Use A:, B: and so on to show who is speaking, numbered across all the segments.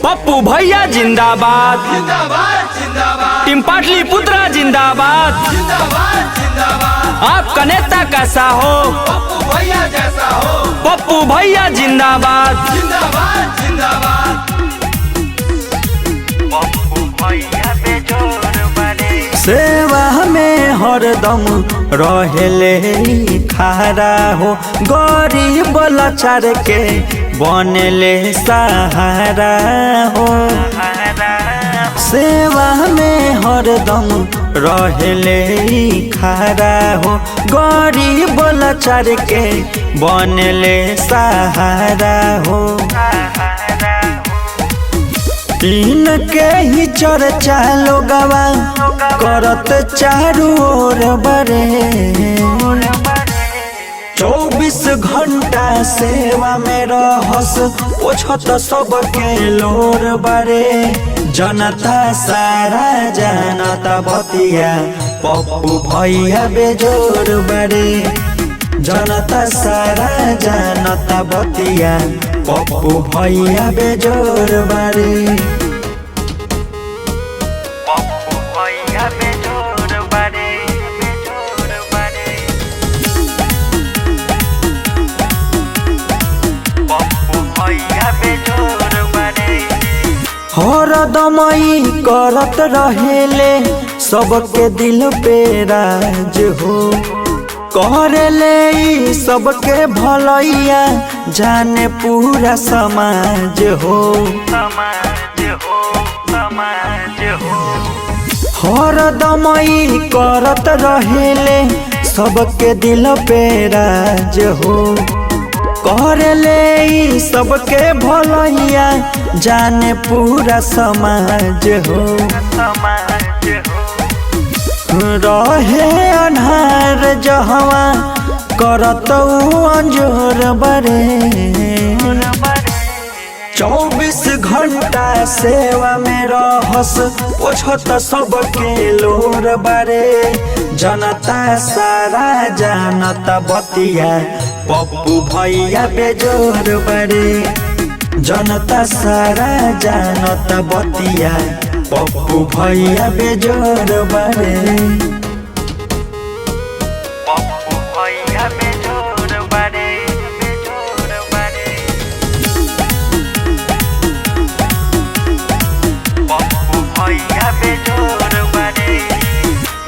A: पप्पू भैया जिंदाबाद, टीम पाटलिपुत्रा जिंदाबाद। आपका नेता कैसा हो, पप्पू भैया जैसा हो। पप्पू भैया जिंदाबाद, सेवा में हरदम रहेले खारा हो, गरीब लाचार के बनले सहारा हो। सेवा में हरदम रहेले खारा हो, गरीब लाचार के बनले सहारा हो। इनके ही चर्चा लोगवा करत चारू ओर बरे। 24 घंटा सेवा में रहस, पोछत सबके लोर बरे। जनता सारा जानता बतिया, पप्पू भैया बेजोर बरे। जनता सारा जानता बतिया, पप्पू भैया बेजोर बारे। पप्पू भैया बेजोर बारे, बेजोर बारे। पप्पू भैया बेजोर बारे। हरदमई करत रहेले सबके दिल पे राज हो, करले सबके भलैया जाने पूरा समाज हो। समाज हो, समाज हो। हरदमई करत रहेले सबके दिल पे राज हो, करले सबके भलैया जाने पूरा समाज हो। समाज हो। रहे अन्हार जहवा करत अंजोर बरे। 24 घंटा सेवा में रहस, पोछत सबके लोर बरे। जनता सारा जानता बतिया, पप्पू भैया बेजोर बरे। जनता सारा जानता बतिया, पप्पू भैया बेजोर बरे। पप्पू भैया बेजोर बरे, बेजोर बरे। पप्पू भैया बेजोर बरे।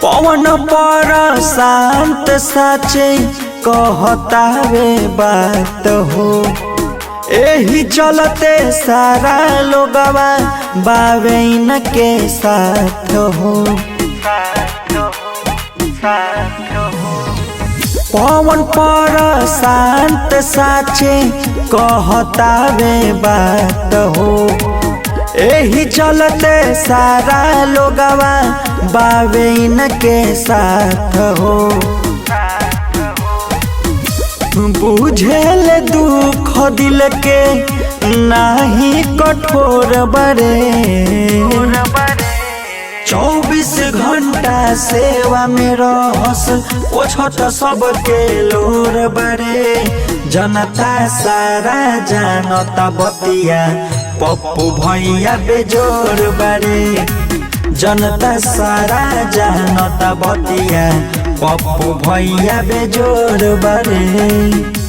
A: पवन पर शांत साचे कहतावे बात हो, एही चलते सारा लोगवा बावे इनके साथ हो। पवन पर शांत साचे कहतावे बात हो, एही चलते सारा लोगवा बावे इनके साथ हो। बुझेल दुख दिल के नाही कठोर बरे। 24 घंटा सेवा में रहस, पोछत सबके लोर बरे। जनता सारा जानता बतिया, पप्पू भैया बेजोर बरे। जनता सारा जानता बतिया, पप्पू भैया बेजोर बरे।